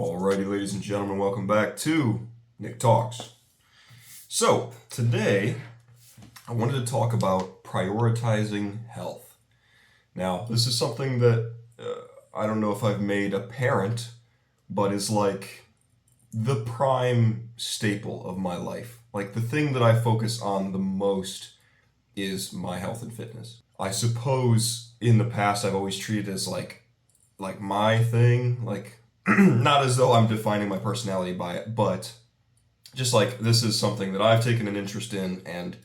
Alrighty, ladies and gentlemen, welcome back to Nick Talks. So, today, I wanted to talk about prioritizing health. Now, this is something that I don't know if I've made apparent, but is like the prime staple of my life. Like, the thing that I focus on the most is my health and fitness. I suppose in the past I've always treated it as like my thing, like not as though I'm defining my personality by it, but just like this is something that I've taken an interest in, and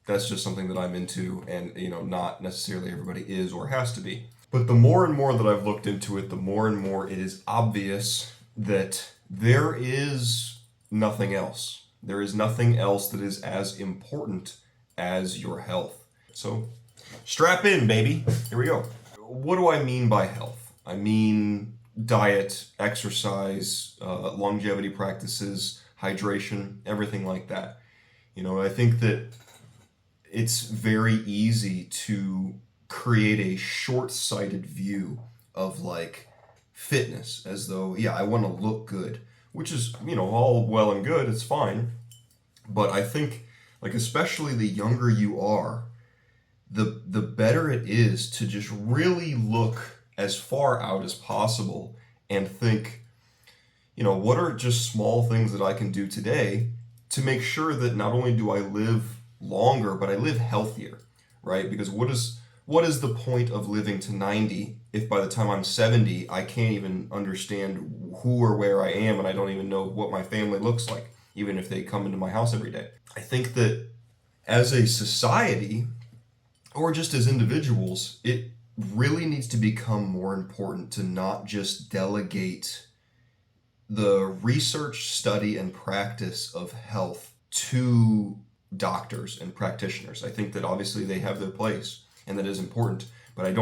that's just something that I'm into, and not necessarily everybody is or has to be. But the more and more that I've looked into it, the more and more it is obvious that there is nothing else. There is nothing else that is as important as your health. So strap in, baby. Here we go. What do I mean by health? I mean diet, exercise, longevity practices, hydration, everything like that. I think that it's very easy to create a short-sighted view of like fitness, as though, yeah, I want to look good, which is, all well and good, it's fine. But I think, like, especially the younger you are, the better it is to just really look as far out as possible and think, what are just small things that I can do today to make sure that not only do I live longer, but I live healthier, right? Because what is the point of living to 90 if by the time I'm 70, I can't even understand who or where I am, and I don't even know what my family looks like, even if they come into my house every day? I think that as a society, or just as individuals, it really needs to become more important to not just delegate the research, study, and practice of health to doctors and practitioners. I think that obviously they have their place and that is important, but I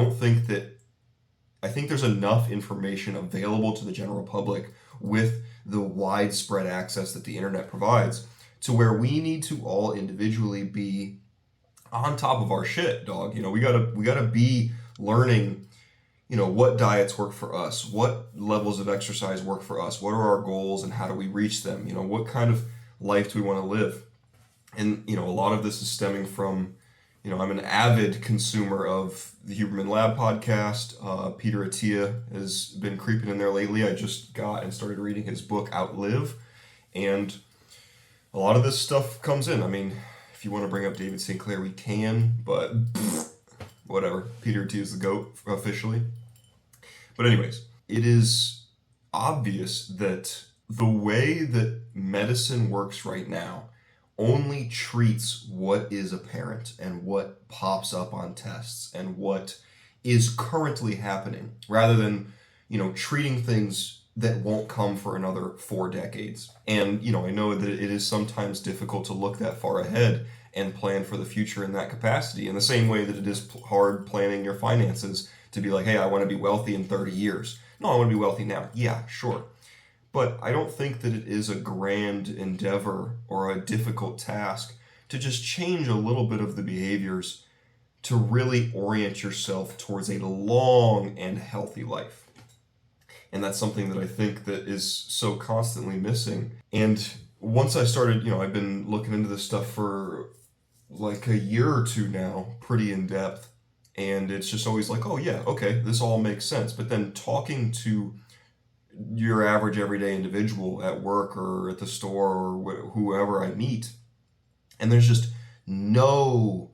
think there's enough information available to the general public with the widespread access that the internet provides to where we need to all individually be on top of our shit, dog. We gotta be learning, what diets work for us, what levels of exercise work for us, what are our goals and how do we reach them, what kind of life do we want to live. And, a lot of this is stemming from, I'm an avid consumer of the Huberman Lab podcast. Peter Attia has been creeping in there lately. I just got and started reading his book, Outlive. And a lot of this stuff comes in. I mean, if you want to bring up David St. Clair, we can, but whatever. Peter Attia is the GOAT officially. But anyways, it is obvious that the way that medicine works right now only treats what is apparent and what pops up on tests and what is currently happening, rather than, treating things that won't come for another 4 decades. And, I know that it is sometimes difficult to look that far ahead and plan for the future in that capacity, in the same way that it is hard planning your finances to be like, hey, I want to be wealthy in 30 years. No, I want to be wealthy now. Yeah, sure. But I don't think that it is a grand endeavor or a difficult task to just change a little bit of the behaviors to really orient yourself towards a long and healthy life. And that's something that I think that is so constantly missing. And once I started, I've been looking into this stuff for like a year or two now, pretty in depth. And it's just always like, oh yeah, okay, this all makes sense. But then talking to your average everyday individual at work or at the store or whoever I meet, and there's just no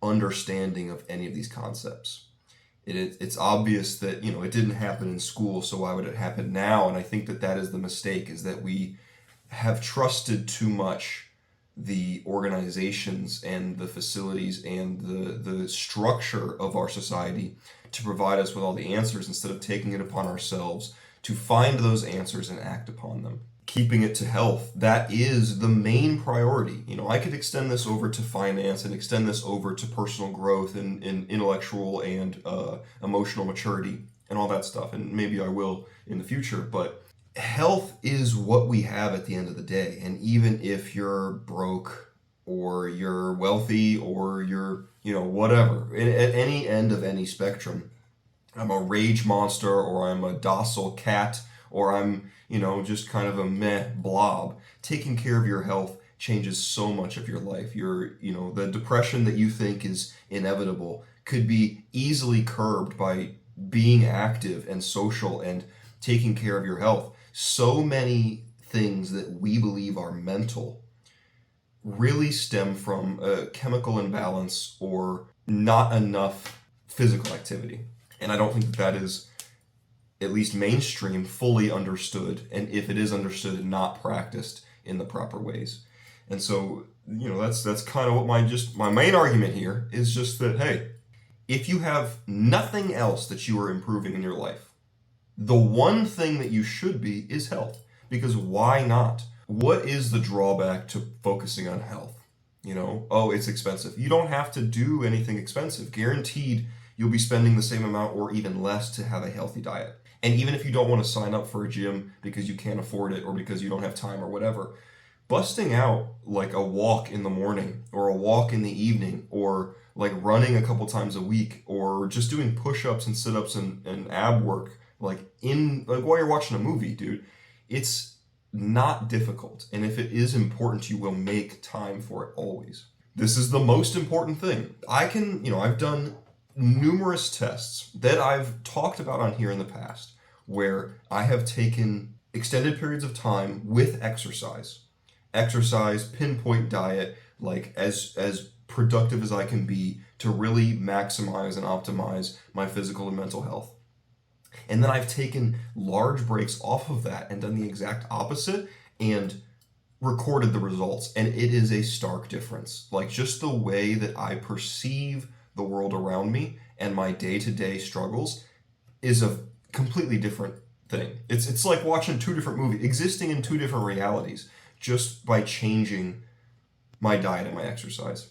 understanding of any of these concepts. It's obvious that, it didn't happen in school, so why would it happen now? And I think that is the mistake, is that we have trusted too much the organizations and the facilities and the structure of our society to provide us with all the answers, instead of taking it upon ourselves to find those answers and act upon them. Keeping it to health, that is the main priority. I could extend this over to finance and extend this over to personal growth and intellectual and emotional maturity and all that stuff, and maybe I will in the future, but health is what we have at the end of the day. And even if you're broke or you're wealthy or you're, whatever, at any end of any spectrum, I'm a rage monster or I'm a docile cat or I'm, just kind of a meh blob. Taking care of your health changes so much of your life. The depression that you think is inevitable could be easily curbed by being active and social and taking care of your health. So many things that we believe are mental really stem from a chemical imbalance or not enough physical activity. And I don't think that is, at least mainstream, fully understood. And if it is understood, not practiced in the proper ways. And so, that's kind of what my main argument here is just that, hey, if you have nothing else that you are improving in your life, the one thing that you should be is health. Because why not? What is the drawback to focusing on health? Oh, it's expensive. You don't have to do anything expensive. Guaranteed, you'll be spending the same amount or even less to have a healthy diet. And even if you don't want to sign up for a gym because you can't afford it or because you don't have time or whatever, busting out like a walk in the morning or a walk in the evening or like running a couple times a week or just doing push-ups and sit-ups and ab work like while you're watching a movie, dude, it's not difficult. And if it is important, you will make time for it always. This is the most important thing. I've done numerous tests that I've talked about on here in the past where I have taken extended periods of time with exercise, pinpoint diet, like as productive as I can be to really maximize and optimize my physical and mental health. And then I've taken large breaks off of that and done the exact opposite and recorded the results. And it is a stark difference. Like just the way that I perceive the world around me and my day-to-day struggles is a completely different thing. It's like watching two different movies, existing in two different realities, just by changing my diet and my exercise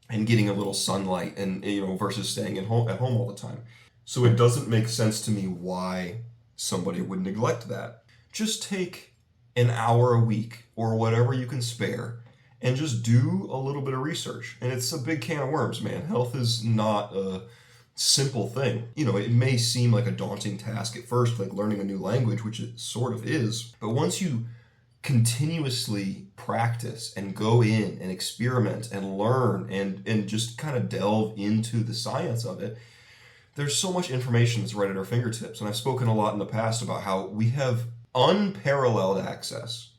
and getting a little sunlight and versus staying at home all the time. So it doesn't make sense to me why somebody would neglect that. Just take an hour a week or whatever you can spare and just do a little bit of research. And it's a big can of worms, man. Health is not a simple thing. It may seem like a daunting task at first, like learning a new language, which it sort of is. But once you continuously practice and go in and experiment and learn and just kind of delve into the science of it, there's so much information that's right at our fingertips. And I've spoken a lot in the past about how we have unparalleled access.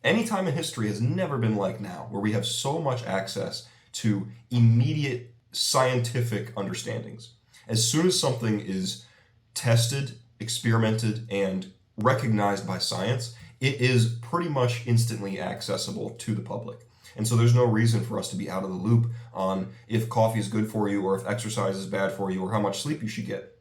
Any time in history has never been like now, where we have so much access to immediate scientific understandings. As soon as something is tested, experimented, and recognized by science, it is pretty much instantly accessible to the public. And so there's no reason for us to be out of the loop on if coffee is good for you or if exercise is bad for you or how much sleep you should get.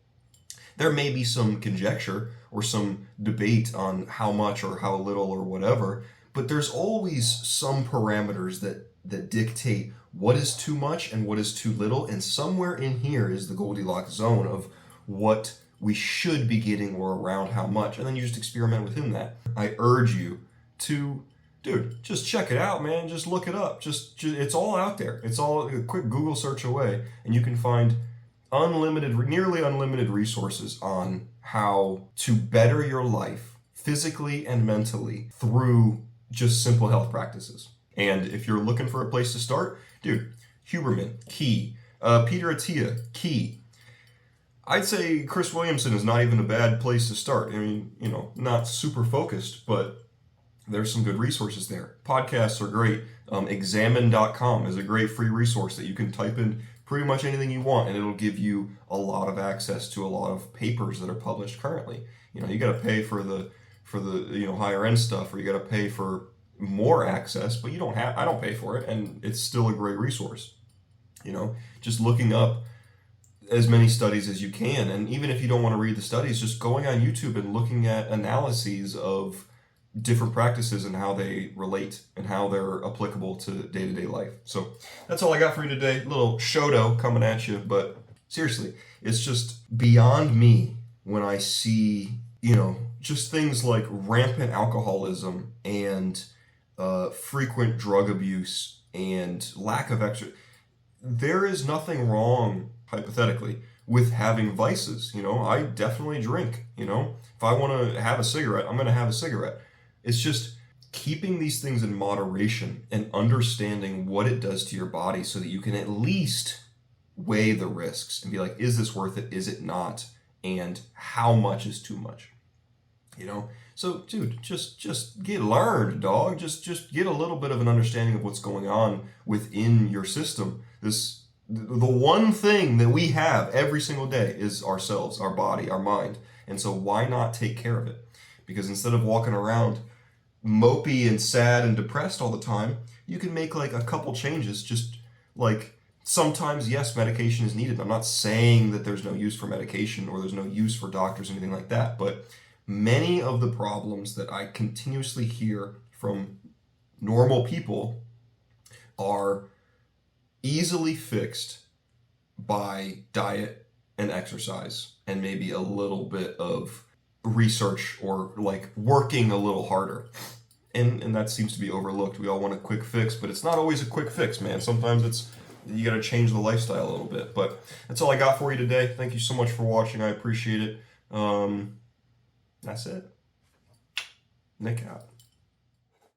There may be some conjecture or some debate on how much or how little or whatever, but there's always some parameters that dictate what is too much and what is too little, and somewhere in here is the Goldilocks zone of what we should be getting or around how much, and then you just experiment within that. I urge you to, dude, just check it out, man. Just look it up. Just it's all out there. It's all a quick Google search away, and you can find nearly unlimited resources on how to better your life physically and mentally through just simple health practices. And if you're looking for a place to start, dude, Huberman, key. Peter Attia, key. I'd say Chris Williamson is not even a bad place to start. I mean, not super focused, but there's some good resources there. Podcasts are great. Examine.com is a great free resource that you can type in pretty much anything you want, and it'll give you a lot of access to a lot of papers that are published currently. You got to pay for the higher end stuff, or you got to pay for more access, but I don't pay for it, and it's still a great resource. Just looking up as many studies as you can, and even if you don't want to read the studies, just going on YouTube and looking at analyses of different practices and how they relate and how they're applicable to day-to-day life. So that's all I got for you today. Little show coming at you, but seriously, it's just beyond me when I see, just things like rampant alcoholism and frequent drug abuse and lack of exercise. There is nothing wrong, hypothetically, with having vices. I definitely drink. If I want to have a cigarette, I'm going to have a cigarette. It's just keeping these things in moderation and understanding what it does to your body so that you can at least weigh the risks and be like, is this worth it? Is it not? And how much is too much? So dude, just get learned, dog. Just get a little bit of an understanding of what's going on within your system. The one thing that we have every single day is ourselves, our body, our mind. And so why not take care of it? Because instead of walking around mopey and sad and depressed all the time, you can make like a couple changes. Just like sometimes, yes, medication is needed. I'm not saying that there's no use for medication or there's no use for doctors or anything like that, but many of the problems that I continuously hear from normal people are easily fixed by diet and exercise and maybe a little bit of research or like working a little harder. And that seems to be overlooked. We all want a quick fix, but it's not always a quick fix, man. Sometimes you got to change the lifestyle a little bit. But that's all I got for you today. Thank you so much for watching. I appreciate it. That's it. Nick out.